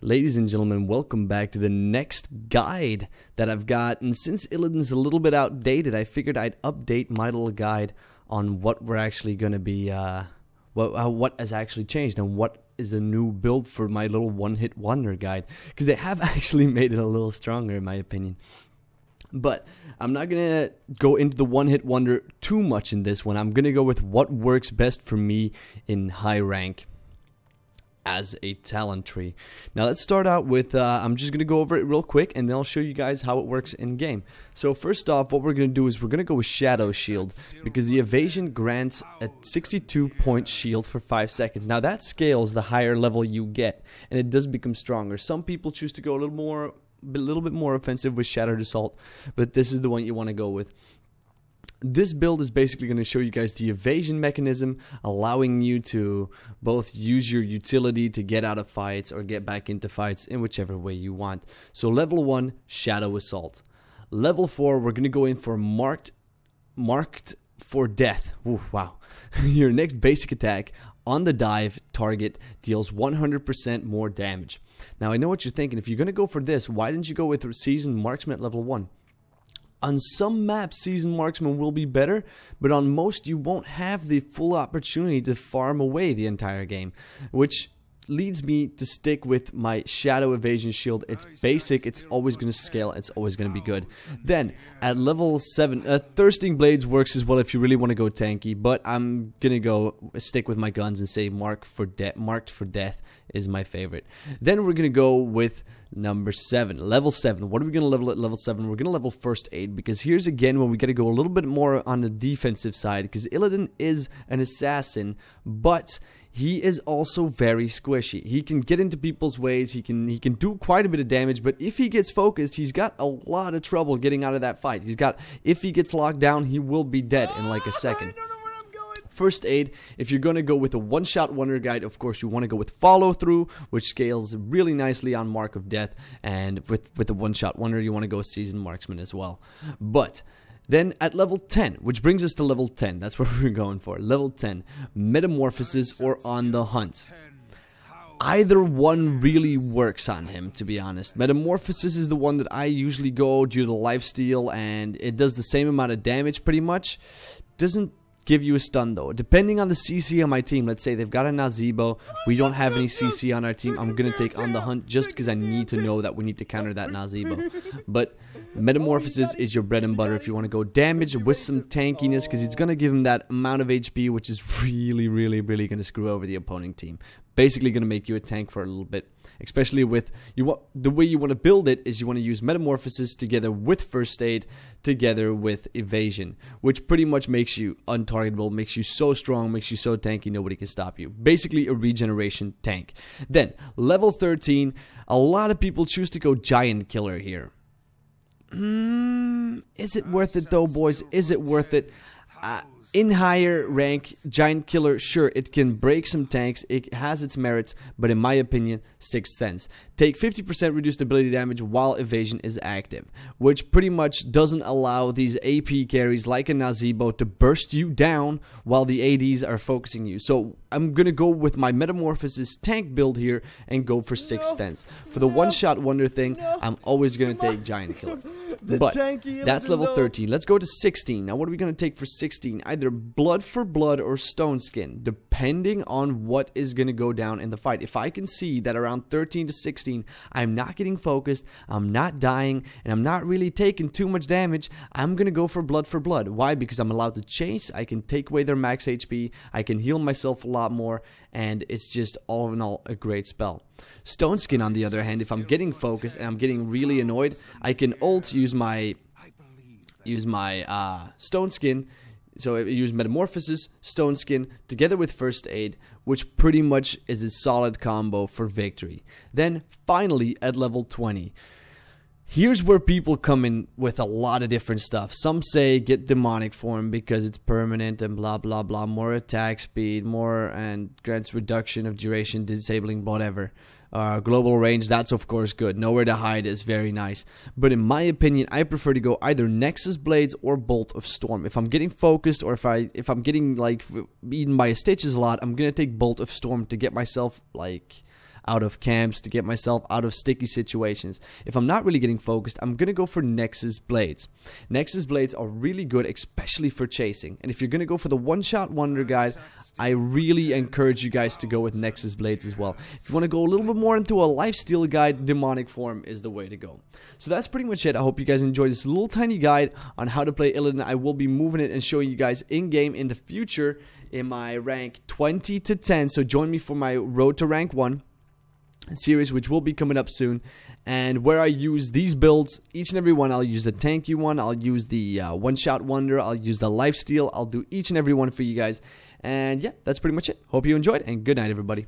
Ladies and gentlemen, welcome back to the next guide that I've got. And since Illidan's a little bit outdated, I figured I'd update my little guide on what we're actually going to be, what has actually changed and what is the new build for my little one-hit wonder guide. Because they have actually made it a little stronger in my opinion. But I'm not going to go into the one-hit wonder too much in this one. I'm going to go with what works best for me in high rank as a talent tree. Now let's start out with, I'm just going to go over it real quick and then I'll show you guys how it works in game. So first off, what we're going to do is we're going to go with Shadow Shield because the evasion grants a 62-point shield for 5 seconds. Now that scales the higher level you get and it does become stronger. Some people choose to go a little bit more offensive with Shattered Assault, but this is the one you want to go with. This build is basically going to show you guys the evasion mechanism, allowing you to both use your utility to get out of fights or get back into fights in whichever way you want. So level 1, Shadow Assault. Level 4, we're going to go in for Marked for Death. Ooh, wow. Your next basic attack on the dive target deals 100% more damage. Now I know what you're thinking, if you're going to go for this, why didn't you go with Seasoned Marksman at level 1? On some maps, Seasoned Marksman will be better, but on most you won't have the full opportunity to farm away the entire game, which leads me to stick with my Shadow Evasion Shield. It's basic, it's always going to scale, it's always going to be good. Then, at level 7, Thirsting Blades works as well if you really want to go tanky, but I'm going to stick with my guns and say Marked for Death is my favorite. Then we're going to go with number 7, level 7. What are we going to level at level 7? We're going to level First Aid, because here's again when we got to go a little bit more on the defensive side, because Illidan is an assassin, but he is also very squishy. He can get into people's ways, he can do quite a bit of damage, but if he gets focused, he's got a lot of trouble getting out of that fight. If he gets locked down, he will be dead in like a second. First Aid, if you're going to go with a one-shot wonder guide, of course you want to go with Follow Through, which scales really nicely on Mark of Death, and with the one-shot wonder you want to go Seasoned Marksman as well. But then at level 10, which brings us to level 10, that's what we're going for. Level 10, Metamorphosis or On the Hunt. Either one really works on him, to be honest. Metamorphosis is the one that I usually go due to the lifesteal, and it does the same amount of damage pretty much. Doesn't give you a stun though. Depending on the CC on my team, let's say they've got a Nazebo, we don't have any CC on our team, I'm gonna take On the Hunt just because I need to know that we need to counter that Nazebo. But Metamorphosis is your bread and butter if you want to go damage with some tankiness, because it's gonna give him that amount of HP, which is really gonna screw over the opposing team. Basically gonna make you a tank for a little bit. Especially with the way you want to build it is you want to use Metamorphosis together with First Aid together with Evasion, which pretty much makes you untargetable, makes you so strong, makes you so tanky nobody can stop you. Basically a regeneration tank. Then level 13, a lot of people choose to go Giant Killer here. Is it worth it though, boys? Is it worth it? In higher rank, Giant Killer, sure, it can break some tanks, it has its merits, but in my opinion, 6th Sense. Take 50% reduced ability damage while evasion is active, which pretty much doesn't allow these AP carries like a Nazebo to burst you down while the ADs are focusing you. So I'm going to go with my Metamorphosis tank build here and go for 6th Sense. For the one-shot wonder thing, I'm always going to take Giant Killer. But that's level 13. Let's go to 16. Now what are we going to take for 16? Either Blood for Blood or Stone Skin, depending on what is going to go down in the fight. If I can see that around 13 to 16 I'm not getting focused, I'm not dying, and I'm not really taking too much damage, I'm going to go for Blood for Blood. Why? Because I'm allowed to chase, I can take away their max HP, I can heal myself a lot more, and it's just all in all a great spell. Stone Skin, on the other hand, if I'm getting focused and I'm getting really annoyed, I can ult, use my Stone Skin. So I use Metamorphosis, Stone Skin, together with First Aid, which pretty much is a solid combo for victory. Then, finally, at level 20. Here's where people come in with a lot of different stuff. Some say get Demonic Form because it's permanent and blah blah blah, more attack speed, more and grants reduction of duration, disabling whatever. Global range, that's of course good. Nowhere to hide is very nice. But in my opinion, I prefer to go either Nexus Blades or Bolt of Storm. If I'm getting focused or if I'm getting like eaten by stitches a lot, I'm gonna take Bolt of Storm to get myself like out of camps, to get myself out of sticky situations. If I'm not really getting focused, I'm going to go for Nexus Blades. Nexus Blades are really good, especially for chasing. And if you're going to go for the one-shot wonder guide, I really encourage you guys to go with Nexus Blades as well. If you want to go a little bit more into a lifesteal guide, demonic form is the way to go. So that's pretty much it. I hope you guys enjoyed this little tiny guide on how to play Illidan. I will be moving it and showing you guys in-game in the future in my rank 20 to 10. So join me for my Road to Rank 1 series, which will be coming up soon, and where I use these builds, each and every one. I'll use the tanky one, I'll use the one-shot wonder, I'll use the lifesteal, I'll do each and every one for you guys. And yeah, that's pretty much it. Hope you enjoyed, and good night, everybody.